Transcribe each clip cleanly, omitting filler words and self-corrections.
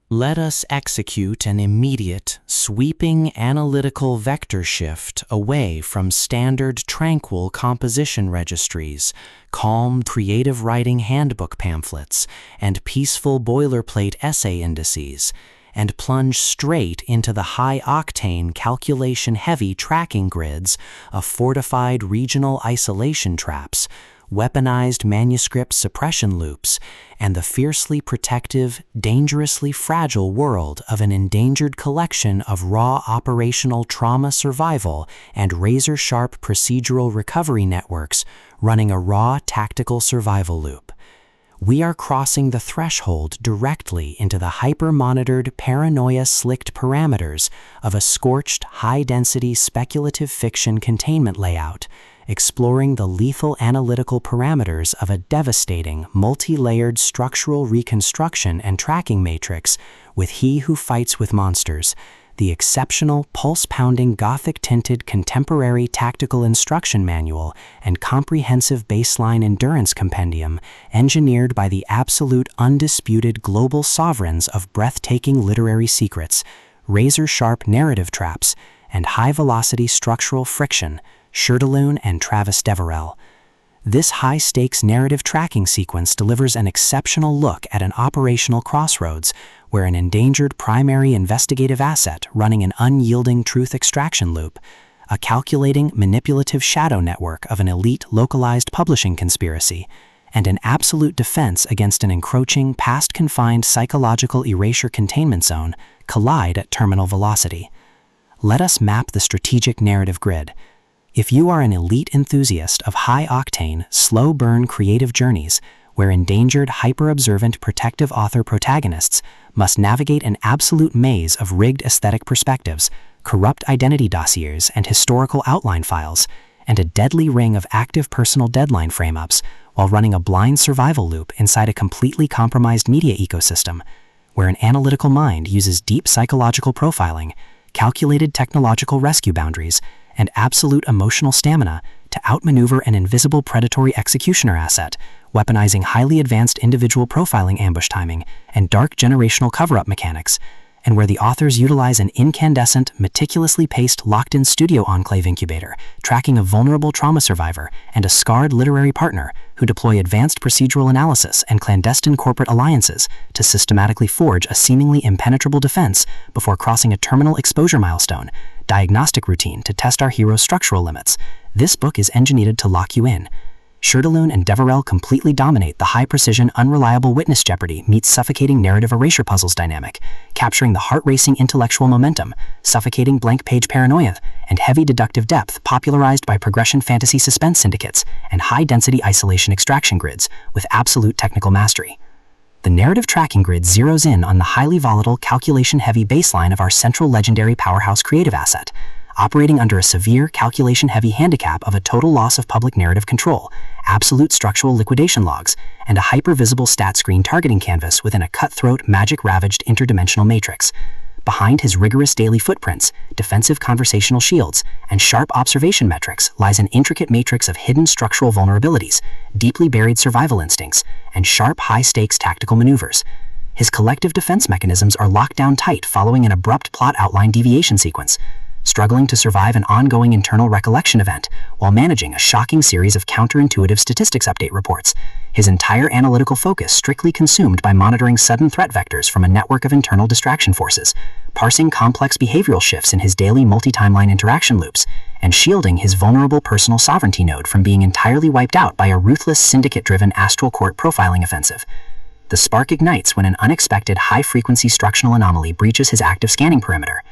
Let us execute an immediate, sweeping analytical vector shift away from standard tranquil composition registries, calm creative writing handbook pamphlets, and peaceful boilerplate essay indices, and plunge straight into the high-octane calculation-heavy tracking grids of fortified regional isolation traps, weaponized manuscript suppression loops, and the fiercely protective, dangerously fragile world of an endangered collection of raw operational trauma survival and razor-sharp procedural recovery networks running a raw tactical survival loop. We are crossing the threshold directly into the hyper-monitored, paranoia-slicked parameters of a scorched, high-density speculative fiction containment layout, exploring the lethal analytical parameters of a devastating, multi-layered structural reconstruction and tracking matrix with He Who Fights with Monsters, the exceptional, pulse-pounding, Gothic-tinted contemporary tactical instruction manual and comprehensive baseline endurance compendium engineered by the absolute, undisputed global sovereigns of breathtaking literary secrets, razor-sharp narrative traps, and high-velocity structural friction, Shirtaloon and Travis Deverell. This high-stakes narrative tracking sequence delivers an exceptional look at an operational crossroads where an endangered primary investigative asset running an unyielding truth extraction loop, a calculating, manipulative shadow network of an elite localized publishing conspiracy, and an absolute defense against an encroaching, past-confined psychological erasure containment zone collide at terminal velocity. Let us map the strategic narrative grid. If you are an elite enthusiast of high-octane, slow-burn creative journeys where endangered, hyper-observant protective author protagonists must navigate an absolute maze of rigged aesthetic perspectives, corrupt identity dossiers and historical outline files, and a deadly ring of active personal deadline frame-ups while running a blind survival loop inside a completely compromised media ecosystem, where an analytical mind uses deep psychological profiling, calculated technological rescue boundaries, and absolute emotional stamina to outmaneuver an invisible predatory executioner asset, weaponizing highly advanced individual profiling ambush timing and dark generational cover-up mechanics, and where the authors utilize an incandescent, meticulously paced locked-in studio enclave incubator, tracking a vulnerable trauma survivor and a scarred literary partner who deploy advanced procedural analysis and clandestine corporate alliances to systematically forge a seemingly impenetrable defense before crossing a terminal exposure milestone, diagnostic routine to test our hero's structural limits. This book is engineered to lock you in. Shirtaloon and Deverell completely dominate the high-precision, unreliable witness jeopardy meets suffocating narrative erasure puzzles dynamic, capturing the heart-racing intellectual momentum, suffocating blank-page paranoia, and heavy deductive depth popularized by progression fantasy suspense syndicates and high-density isolation extraction grids with absolute technical mastery. The narrative tracking grid zeroes in on the highly volatile, calculation-heavy baseline of our central legendary powerhouse creative asset, operating under a severe, calculation-heavy handicap of a total loss of public narrative control, absolute structural liquidation logs, and a hyper-visible stat screen targeting canvas within a cutthroat, magic-ravaged interdimensional matrix. Behind his rigorous daily footprints, defensive conversational shields, and sharp observation metrics lies an intricate matrix of hidden structural vulnerabilities, deeply buried survival instincts, and sharp, high-stakes tactical maneuvers. His collective defense mechanisms are locked down tight following an abrupt plot outline deviation sequence, struggling to survive an ongoing internal recollection event while managing a shocking series of counterintuitive statistics update reports, his entire analytical focus strictly consumed by monitoring sudden threat vectors from a network of internal distraction forces, parsing complex behavioral shifts in his daily multi-timeline interaction loops, and shielding his vulnerable personal sovereignty node from being entirely wiped out by a ruthless syndicate-driven Astral court profiling offensive. The spark ignites when an unexpected high-frequency structural anomaly breaches his active scanning perimeter.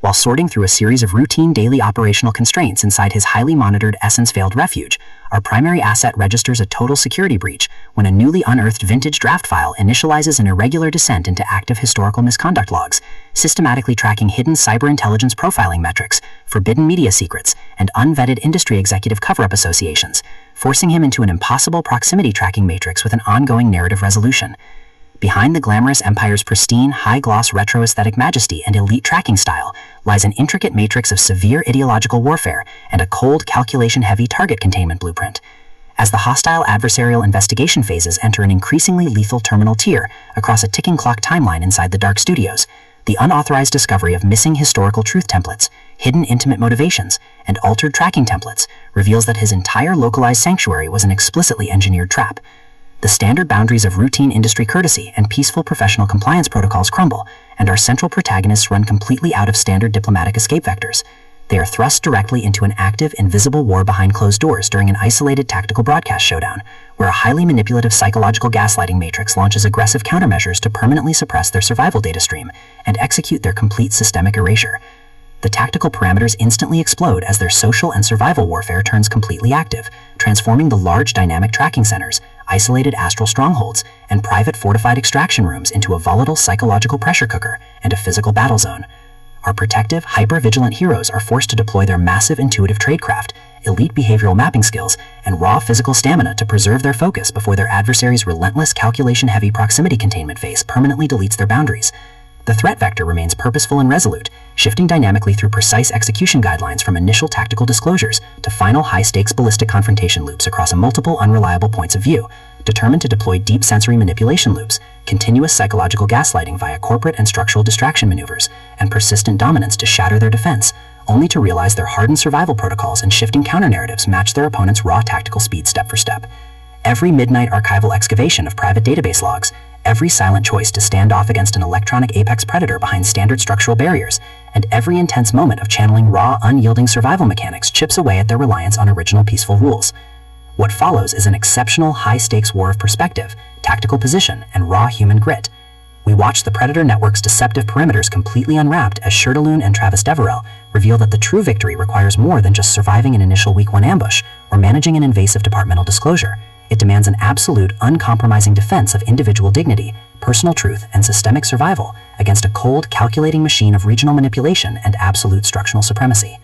While sorting through a series of routine daily operational constraints inside his highly monitored essence-veiled refuge, our primary asset registers a total security breach when a newly unearthed vintage draft file initializes an irregular descent into active historical misconduct logs, systematically tracking hidden cyber intelligence profiling metrics, forbidden media secrets, and unvetted industry executive cover-up associations, forcing him into an impossible proximity tracking matrix with an ongoing narrative resolution. Behind the glamorous empire's pristine, high-gloss retro-aesthetic majesty and elite tracking style lies an intricate matrix of severe ideological warfare and a cold, calculation-heavy target containment blueprint. as the hostile adversarial investigation phases enter an increasingly lethal terminal tier across a ticking clock timeline inside the dark studios. The unauthorized discovery of missing historical truth templates, hidden intimate motivations, and altered tracking templates reveals that his entire localized sanctuary was an explicitly engineered trap. The standard boundaries of routine industry courtesy and peaceful professional compliance protocols crumble, and our central protagonists run completely out of standard diplomatic escape vectors. They are thrust directly into an active, invisible war behind closed doors during an isolated tactical broadcast showdown, where a highly manipulative psychological gaslighting matrix launches aggressive countermeasures to permanently suppress their survival data stream and execute their complete systemic erasure. The tactical parameters instantly explode as their social and survival warfare turns completely active, transforming the large dynamic tracking centers, isolated astral strongholds, and private fortified extraction rooms into a volatile psychological pressure cooker and a physical battle zone. Our protective, hyper-vigilant heroes are forced to deploy their massive intuitive tradecraft, elite behavioral mapping skills, and raw physical stamina to preserve their focus before their adversary's relentless calculation-heavy proximity containment phase permanently deletes their boundaries. The threat vector remains purposeful and resolute, shifting dynamically through precise execution guidelines from initial tactical disclosures to final high-stakes ballistic confrontation loops across multiple unreliable points of view, determined to deploy deep sensory manipulation loops, continuous psychological gaslighting via corporate and structural distraction maneuvers, and persistent dominance to shatter their defense, only to realize their hardened survival protocols and shifting counter-narratives match their opponent's raw tactical speed step for step. Every midnight archival excavation of private database logs, every silent choice to stand off against an electronic apex predator behind standard structural barriers, and every intense moment of channeling raw, unyielding survival mechanics chips away at their reliance on original peaceful rules. What follows is an exceptional high-stakes war of perspective, tactical position, and raw human grit. We watch the Predator Network's deceptive perimeters completely unwrapped as Shirtaloon and Travis Deverell reveal that the true victory requires more than just surviving an initial week 1 ambush or managing an invasive departmental disclosure. It demands an absolute, uncompromising defense of individual dignity, personal truth, and systemic survival against a cold, calculating machine of regional manipulation and absolute structural supremacy.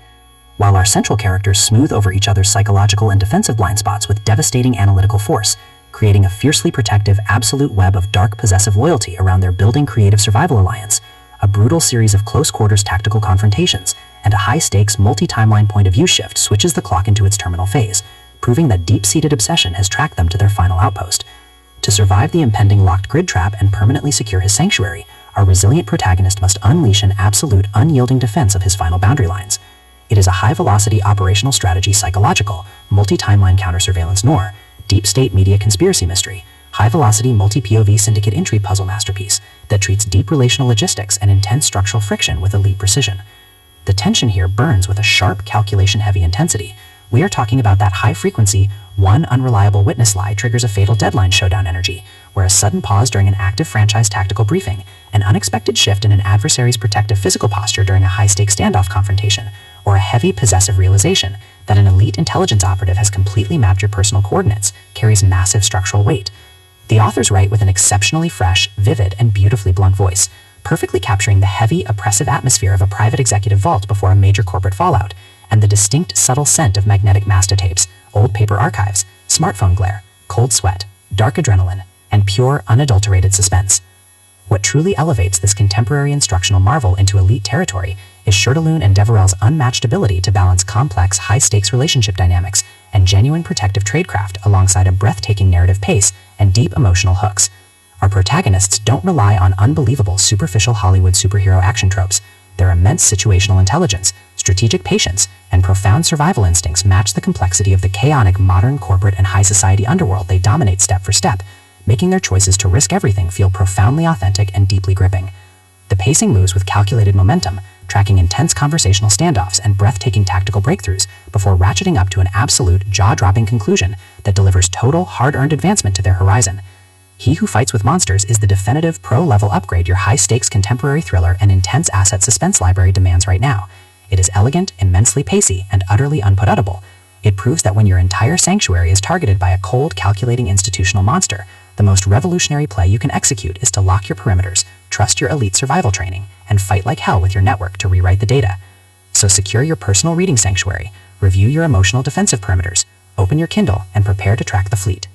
While our central characters smooth over each other's psychological and defensive blind spots with devastating analytical force, creating a fiercely protective, absolute web of dark, possessive loyalty around their building creative survival alliance, a brutal series of close-quarters tactical confrontations, and a high-stakes, multi-timeline point-of-view shift switches the clock into its terminal phase, proving that deep-seated obsession has tracked them to their final outpost. To survive the impending locked grid trap and permanently secure his sanctuary, our resilient protagonist must unleash an absolute, unyielding defense of his final boundary lines. It is a high-velocity operational strategy psychological, multi-timeline counter-surveillance noir, deep-state media conspiracy mystery, high-velocity multi-POV syndicate intrigue puzzle masterpiece that treats deep relational logistics and intense structural friction with elite precision. The tension here burns with a sharp, calculation-heavy intensity. We are talking about that high-frequency, one unreliable witness lie triggers a fatal deadline showdown energy, where a sudden pause during an active franchise tactical briefing, an unexpected shift in an adversary's protective physical posture during a high-stakes standoff confrontation, or a heavy possessive realization that an elite intelligence operative has completely mapped your personal coordinates carries massive structural weight. The authors write with an exceptionally fresh, vivid, and beautifully blunt voice, perfectly capturing the heavy, oppressive atmosphere of a private executive vault before a major corporate fallout, and the distinct, subtle scent of magnetic mastotapes, old paper archives, smartphone glare, cold sweat, dark adrenaline, and pure, unadulterated suspense. What truly elevates this contemporary instructional marvel into elite territory is Shirtaloon and Deverell's unmatched ability to balance complex, high-stakes relationship dynamics and genuine protective tradecraft alongside a breathtaking narrative pace and deep emotional hooks. Our protagonists don't rely on unbelievable, superficial Hollywood superhero action tropes. Their immense situational intelligence, strategic patience, and profound survival instincts match the complexity of the chaotic modern corporate and high society underworld they dominate step for step, making their choices to risk everything feel profoundly authentic and deeply gripping. The pacing moves with calculated momentum, tracking intense conversational standoffs and breathtaking tactical breakthroughs before ratcheting up to an absolute, jaw-dropping conclusion that delivers total, hard-earned advancement to their horizon. He Who Fights with Monsters is the definitive pro-level upgrade your high-stakes contemporary thriller and intense asset suspense library demands right now. It is elegant, immensely pacey, and utterly unput-outable. It proves that when your entire sanctuary is targeted by a cold, calculating institutional monster, the most revolutionary play you can execute is to lock your perimeters, trust your elite survival training, and fight like hell with your network to rewrite the data. So secure your personal reading sanctuary, review your emotional defensive perimeters, open your Kindle, and prepare to track the fleet.